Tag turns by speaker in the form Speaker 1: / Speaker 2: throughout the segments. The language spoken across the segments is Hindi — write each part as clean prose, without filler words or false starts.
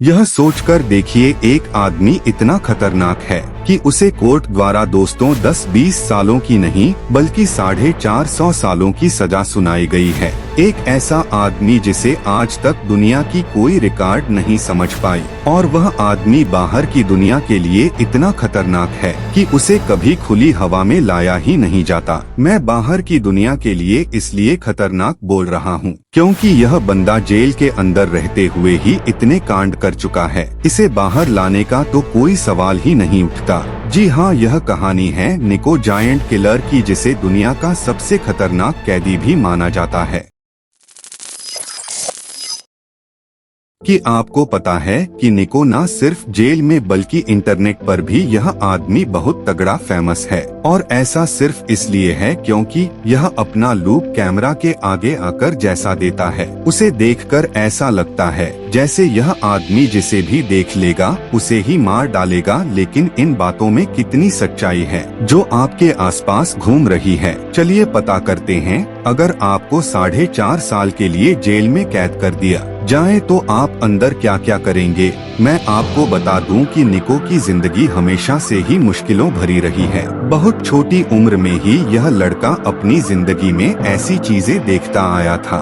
Speaker 1: यह सोचकर देखिए, एक आदमी इतना खतरनाक है कि उसे कोर्ट द्वारा दोस्तों 10-20 सालों की नहीं बल्कि 450 सालों की सजा सुनाई गई है। एक ऐसा आदमी जिसे आज तक दुनिया की कोई रिकॉर्ड नहीं समझ पाई, और वह आदमी बाहर की दुनिया के लिए इतना खतरनाक है कि उसे कभी खुली हवा में लाया ही नहीं जाता। मैं बाहर की दुनिया के लिए इसलिए खतरनाक बोल रहा हूँ क्योंकि यह बंदा जेल के अंदर रहते हुए ही इतने कांड कर चुका है, इसे बाहर लाने का तो कोई सवाल ही नहीं उठता। जी हाँ, यह कहानी है निको जायंट किलर की, जिसे दुनिया का सबसे खतरनाक कैदी भी माना जाता है। कि आपको पता है कि निको न सिर्फ जेल में बल्कि इंटरनेट पर भी यह आदमी बहुत तगड़ा फेमस है, और ऐसा सिर्फ इसलिए है क्योंकि यह अपना लूप कैमरा के आगे आकर जैसा देता है, उसे देखकर ऐसा लगता है जैसे यह आदमी जिसे भी देख लेगा उसे ही मार डालेगा। लेकिन इन बातों में कितनी सच्चाई है जो आपके आसपास घूम रही है, चलिए पता करते हैं। अगर आपको 4.5 साल के लिए जेल में कैद कर दिया जाए तो आप अंदर क्या क्या करेंगे। मैं आपको बता दूं कि निको की जिंदगी हमेशा से ही मुश्किलों भरी रही है। बहुत छोटी उम्र में ही यह लड़का अपनी जिंदगी में ऐसी चीजें देखता आया था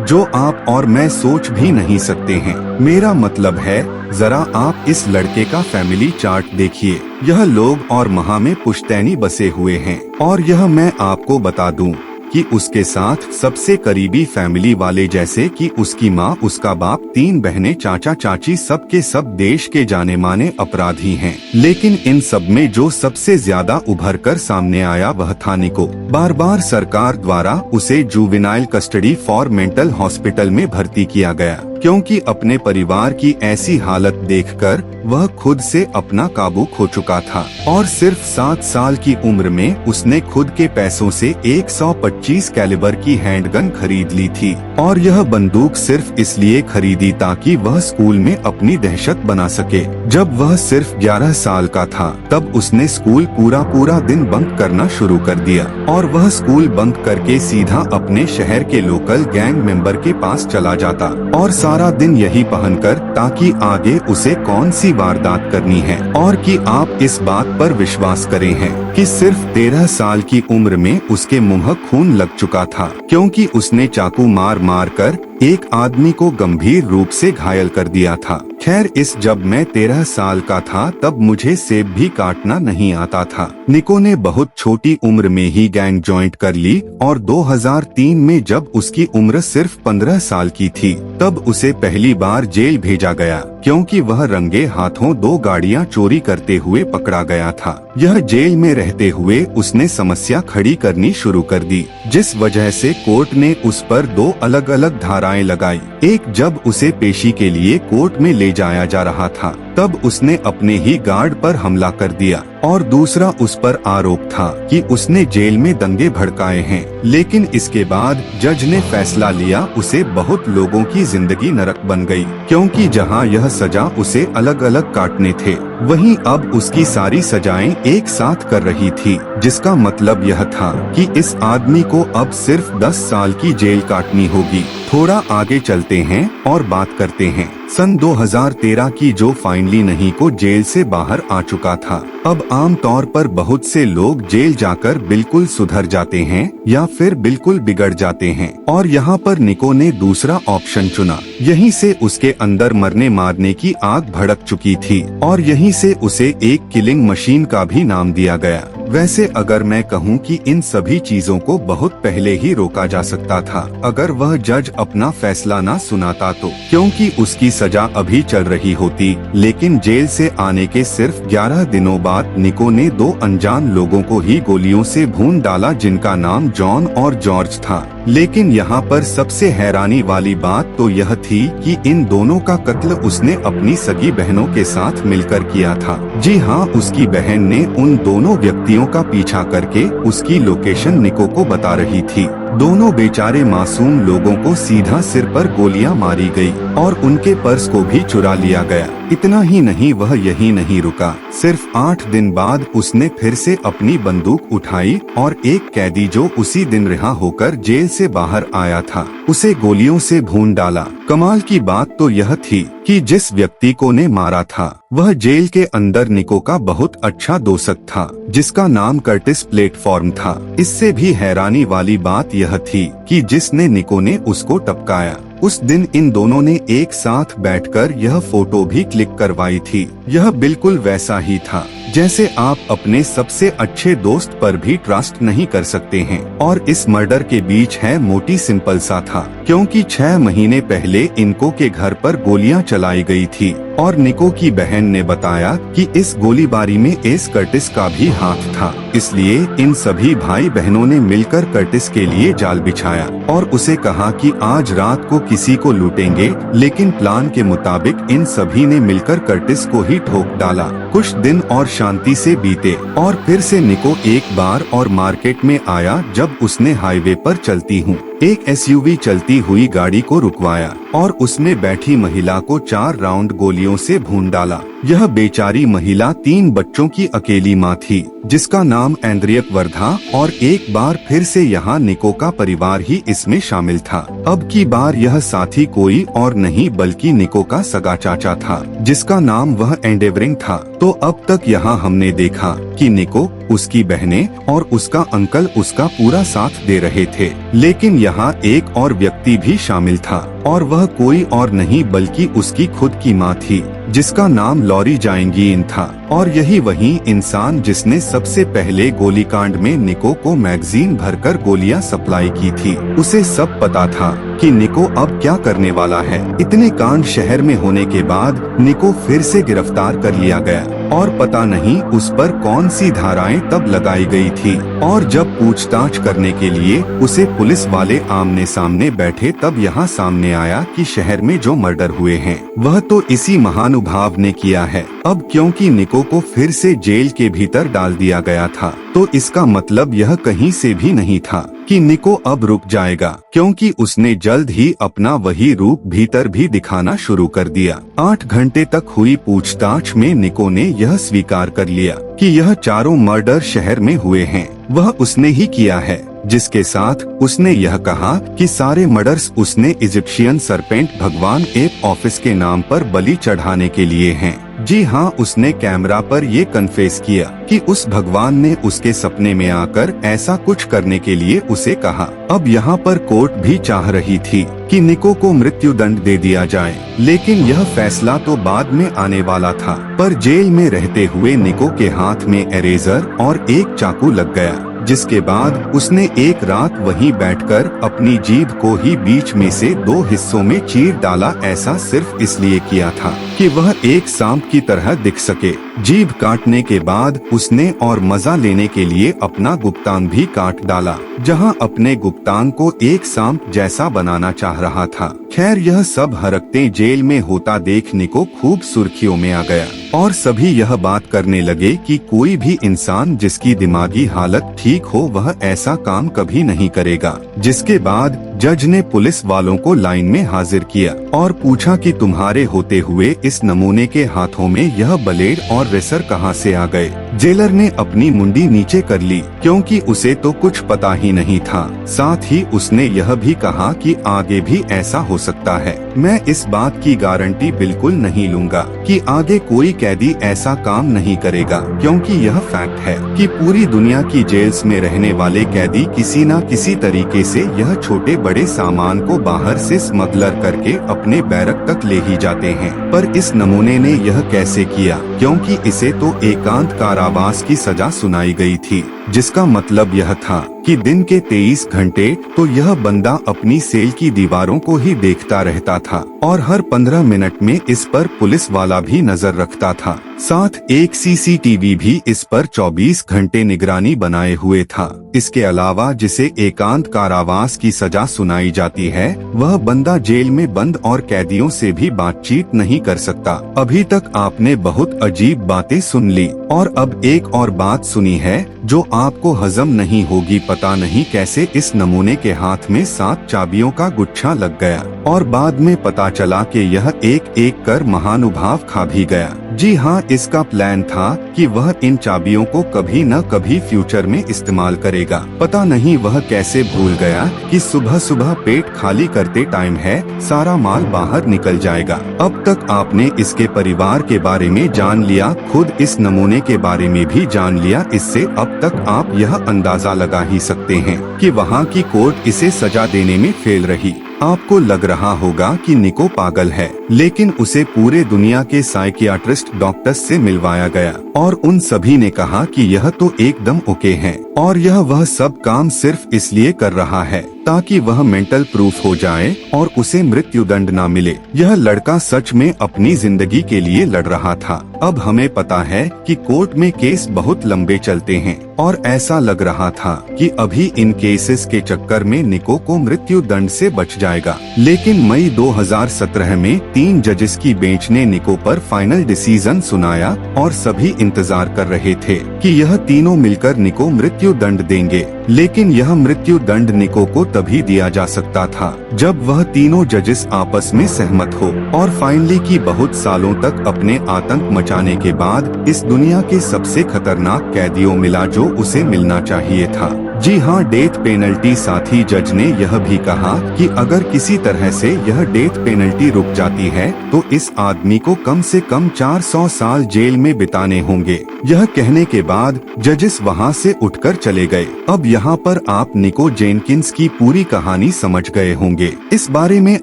Speaker 1: जो आप और मैं सोच भी नहीं सकते हैं। मेरा मतलब है, जरा आप इस लड़के का फैमिली चार्ट देखिए। यह लोग और महा में पुश्तैनी बसे हुए हैं, और यह मैं आपको बता दूं कि उसके साथ सबसे करीबी फैमिली वाले, जैसे कि उसकी माँ, उसका बाप, 3 बहनें, चाचा चाची, सब के सब देश के जाने माने अपराधी हैं। लेकिन इन सब में जो सबसे ज्यादा उभर कर सामने आया वह था निको। बार बार सरकार द्वारा उसे juvenile custody for mental hospital में भर्ती किया गया क्योंकि अपने परिवार की ऐसी हालत देखकर वह खुद से अपना काबू खो चुका था, और सिर्फ 7 साल की उम्र में उसने खुद के पैसों से 125 कैलिबर की हैंडगन खरीद ली थी, और यह बंदूक सिर्फ इसलिए खरीदी ताकि वह स्कूल में अपनी दहशत बना सके। जब वह सिर्फ 11 साल का था तब उसने स्कूल पूरा दिन बंक करना शुरू कर दिया, और वह स्कूल बंक करके सीधा अपने शहर के लोकल गैंग मेंबर के पास चला जाता, और सारा दिन यही पहनकर, ताकि आगे उसे कौन सी वारदात करनी है। और कि आप इस बात पर विश्वास करें हैं कि सिर्फ 13 साल की उम्र में उसके मुंह खून लग चुका था क्योंकि उसने चाकू मार कर एक आदमी को गंभीर रूप से घायल कर दिया था। खैर, जब मैं 13 साल का था तब मुझे सेब भी काटना नहीं आता था। निको ने बहुत छोटी उम्र में ही गैंग ज्वाइन कर ली, और 2003 में जब उसकी उम्र सिर्फ 15 साल की थी तब उसे पहली बार जेल भेजा गया क्योंकि वह रंगे हाथों 2 गाड़ियां चोरी करते हुए पकड़ा गया था। यह जेल में रहते हुए उसने समस्या खड़ी करनी शुरू कर दी, जिस वजह से कोर्ट ने उस पर 2 अलग-अलग धाराएं लगाई। एक, जब उसे पेशी के लिए कोर्ट में ले जाया जा रहा था तब उसने अपने ही गार्ड पर हमला कर दिया, और दूसरा, उस पर आरोप था कि उसने जेल में दंगे भड़काए हैं। लेकिन इसके बाद जज ने फैसला लिया, उसे बहुत लोगों की जिंदगी नरक बन गई क्योंकि जहां यह सजा उसे अलग अलग काटने थे, वहीं अब उसकी सारी सजाएं एक साथ कर रही थी, जिसका मतलब यह था कि इस आदमी को अब सिर्फ 10 साल की जेल काटनी होगी। थोड़ा आगे चलते हैं और बात करते हैं सन 2013 की, जो फाइनली नहीं को जेल से बाहर आ चुका था। अब आम तौर पर बहुत से लोग जेल जाकर बिल्कुल सुधर जाते हैं या फिर बिल्कुल बिगड़ जाते हैं, और यहाँ पर निको ने दूसरा ऑप्शन चुना। यहीं से उसके अंदर मरने मारने की आग भड़क चुकी थी, और यहीं से उसे एक किलिंग मशीन का भी नाम दिया गया। वैसे अगर मैं कहूँ कि इन सभी चीजों को बहुत पहले ही रोका जा सकता था अगर वह जज अपना फैसला ना सुनाता तो, क्योंकि उसकी सजा अभी चल रही होती। लेकिन जेल से आने के सिर्फ 11 दिनों बाद निको ने 2 अनजान लोगों को ही गोलियों से भून डाला, जिनका नाम जॉन और जॉर्ज था। लेकिन यहाँ पर सबसे हैरानी वाली बात तो यह थी कि इन दोनों का कत्ल उसने अपनी सगी बहनों के साथ मिलकर किया था। जी हाँ, उसकी बहन ने उन दोनों व्यक्तियों का पीछा करके उसकी लोकेशन निको को बता रही थी। दोनों बेचारे मासूम लोगों को सीधा सिर पर गोलियां मारी गई और उनके पर्स को भी चुरा लिया गया। इतना ही नहीं, वह यही नहीं रुका। सिर्फ 8 दिन बाद उसने फिर से अपनी बंदूक उठाई और एक कैदी जो उसी दिन रिहा होकर जेल से बाहर आया था, उसे गोलियों से भून डाला। कमाल की बात तो यह थी कि जिस व्यक्ति को ने मारा था वह जेल के अंदर निको का बहुत अच्छा दोस्त था, जिसका नाम कर्टिस प्लेटफॉर्म था। इससे भी हैरानी वाली बात यह थी कि जिसने निको ने उसको टपकाया, उस दिन इन दोनों ने एक साथ बैठकर यह फोटो भी क्लिक करवाई थी। यह बिल्कुल वैसा ही था जैसे आप अपने सबसे अच्छे दोस्त पर भी ट्रस्ट नहीं कर सकते हैं। और इस मर्डर के बीच है मोटी सिंपल सा था, क्योंकि 6 महीने पहले इनको के घर पर गोलियां चलाई गई थी और निको की बहन ने बताया कि इस गोलीबारी में एस कर्टिस का भी हाथ था। इसलिए इन सभी भाई बहनों ने मिलकर कर्टिस के लिए जाल बिछाया और उसे कहा कि आज रात को किसी को लूटेंगे, लेकिन प्लान के मुताबिक इन सभी ने मिलकर कर्टिस को ही ठोक डाला। कुछ दिन और शांति से बीते और फिर से निको एक बार और मार्केट में आया जब उसने हाईवे पर चलती हूँ एक एसयूवी चलती हुई गाड़ी को रुकवाया और उसमें बैठी महिला को 4 राउंड गोलियों से भून डाला। यह बेचारी महिला 3 बच्चों की अकेली माँ थी, जिसका नाम एंड्रियक वर्धा, और एक बार फिर से यहाँ निको का परिवार ही इसमें शामिल था। अब की बार यह साथी कोई और नहीं बल्कि निको का सगा चाचा था, जिसका नाम वह एंडेवरिंग था। तो अब तक यहाँ हमने देखा कि निको, उसकी बहनें और उसका अंकल उसका पूरा साथ दे रहे थे, लेकिन यहाँ एक और व्यक्ति भी शामिल था और वह कोई और नहीं बल्कि उसकी खुद की माँ थी, जिसका नाम लॉरी जाएंगीन था। और यही वही इंसान जिसने सबसे पहले गोलीकांड में निको को मैगजीन भरकर गोलियां सप्लाई की थी। उसे सब पता था कि निको अब क्या करने वाला है। इतने कांड शहर में होने के बाद निको फिर से गिरफ्तार कर लिया गया और पता नहीं उस पर कौन सी धाराएं तब लगाई गई थी। और जब पूछताछ करने के लिए उसे पुलिस वाले आमने सामने बैठे, तब यहाँ सामने आया कि शहर में जो मर्डर हुए हैं वह तो इसी महानुभाव ने किया है। अब क्योंकि निको को फिर से जेल के भीतर डाल दिया गया था, तो इसका मतलब यह कहीं से भी नहीं था कि निको अब रुक जाएगा, क्योंकि उसने जल्द ही अपना वही रूप भीतर भी दिखाना शुरू कर दिया। 8 घंटे तक हुई पूछताछ में निको ने यह स्वीकार कर लिया कि यह चारों मर्डर शहर में हुए हैं वह उसने ही किया है, जिसके साथ उसने यह कहा कि सारे मर्डर्स उसने इजिप्शियन सरपेंट भगवान एप ऑफिस के नाम पर बलि चढ़ाने के लिए हैं। जी हाँ, उसने कैमरा पर ये कन्फेस किया कि उस भगवान ने उसके सपने में आकर ऐसा कुछ करने के लिए उसे कहा। अब यहाँ पर कोर्ट भी चाह रही थी कि निको को मृत्यु दंड दे दिया जाए, लेकिन यह फैसला तो बाद में आने वाला था। पर जेल में रहते हुए निको के हाथ में इरेजर और एक चाकू लग गया, जिसके बाद उसने एक रात वहीं बैठकर अपनी जीभ को ही बीच में से 2 हिस्सों में चीर डाला। ऐसा सिर्फ इसलिए किया था कि वह एक सांप की तरह दिख सके। जीभ काटने के बाद उसने और मजा लेने के लिए अपना गुप्तांग भी काट डाला, जहां अपने गुप्तांग को एक सांप जैसा बनाना चाह रहा था। खैर, यह सब हरकतें जेल में होता देख निको खूब सुर्खियों में आ गया और सभी यह बात करने लगे कि कोई भी इंसान जिसकी दिमागी हालत ठीक हो वह ऐसा काम कभी नहीं करेगा। जिसके बाद जज ने पुलिस वालों को लाइन में हाजिर किया और पूछा कि तुम्हारे होते हुए इस नमूने के हाथों में यह ब्लेड और रेसर कहां से आ गए। जेलर ने अपनी मुंडी नीचे कर ली, क्योंकि उसे तो कुछ पता ही नहीं था। साथ ही उसने यह भी कहा कि आगे भी ऐसा हो सकता है। मैं इस बात की गारंटी बिल्कुल नहीं लूंगा कि आगे कोई कैदी ऐसा काम नहीं करेगा, क्योंकि यह फैक्ट है कि पूरी दुनिया की जेल्स में रहने वाले कैदी किसी न किसी तरीके से यह छोटे बड़े सामान को बाहर से स्मगलर करके अपने बैरक तक ले ही जाते हैं। पर इस नमूने ने यह कैसे किया, क्योंकि इसे तो एकांत कारावास की सजा सुनाई गई थी, जिसका मतलब यह था कि दिन के 23 घंटे तो यह बंदा अपनी सेल की दीवारों को ही देखता रहता था और हर 15 मिनट में इस पर पुलिस वाला भी नजर रखता था। साथ एक सीसीटीवी भी इस पर 24 घंटे निगरानी बनाए हुए था। इसके अलावा जिसे एकांत कारावास की सजा सुनाई जाती है, वह बंदा जेल में बंद और कैदियों से भी बातचीत नहीं कर सकता। अभी तक आपने बहुत अजीब बातें सुन ली और अब एक और बात सुनी है जो आपको हजम नहीं होगी। पता नहीं कैसे इस नमूने के हाथ में 7 चाबियों का गुच्छा लग गया और बाद में पता चला कि यह एक एक कर महानुभाव खा भी गया। जी हाँ, इसका प्लान था कि वह इन चाबियों को कभी न कभी फ्यूचर में इस्तेमाल करेगा। पता नहीं वह कैसे भूल गया कि सुबह सुबह पेट खाली करते टाइम है सारा माल बाहर निकल जाएगा। अब तक आपने इसके परिवार के बारे में जान लिया, खुद इस नमूने के बारे में भी जान लिया। इससे अब तक आप यह अंदाजा लगा ही सकते हैं कि वहाँ की कोर्ट इसे सजा देने में फेल रही। आपको लग रहा होगा कि निको पागल है, लेकिन उसे पूरे दुनिया के साइकियाट्रिस्ट डॉक्टर्स से मिलवाया गया और उन सभी ने कहा कि यह तो एकदम ओके है और यह वह सब काम सिर्फ इसलिए कर रहा है ताकि वह मेंटल प्रूफ हो जाए और उसे मृत्युदंड ना मिले। यह लड़का सच में अपनी जिंदगी के लिए लड़ रहा था। अब हमें पता है कि कोर्ट में केस बहुत लंबे चलते हैं और ऐसा लग रहा था कि अभी इन केसेस के चक्कर में निको को मृत्यु दंड से बच जाएगा। लेकिन मई 2017 में 3 जजेस की बेंच ने निको पर फाइनल डिसीजन सुनाया और सभी इंतजार कर रहे थे कि यह तीनों मिलकर निको मृत्यु दंड देंगे। लेकिन यह मृत्यु दंड निको को तभी दिया जा सकता था जब वह तीनों जजेस आपस में सहमत हो और फाइनली की बहुत सालों तक अपने आतंक मचाने के बाद इस दुनिया के सबसे खतरनाक कैदियों मिला जो उसे मिलना चाहिए था। जी हाँ, डेथ पेनल्टी। साथ ही जज ने यह भी कहा कि अगर किसी तरह से यह डेथ पेनल्टी रुक जाती है तो इस आदमी को कम से कम 400 साल जेल में बिताने होंगे। यह कहने के बाद जजेस वहाँ से उठकर चले गए। अब यहाँ पर आप निको जेनकिंस की पूरी कहानी समझ गए होंगे। इस बारे में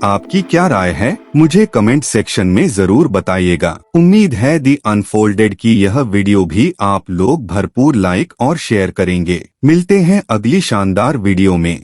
Speaker 1: आपकी क्या राय है, मुझे कमेंट सेक्शन में जरूर बताइएगा। उम्मीद है दी अनफोल्डेड की यह वीडियो भी आप लोग भरपूर लाइक और शेयर करेंगे। मिलते हैं अगली शानदार वीडियो में।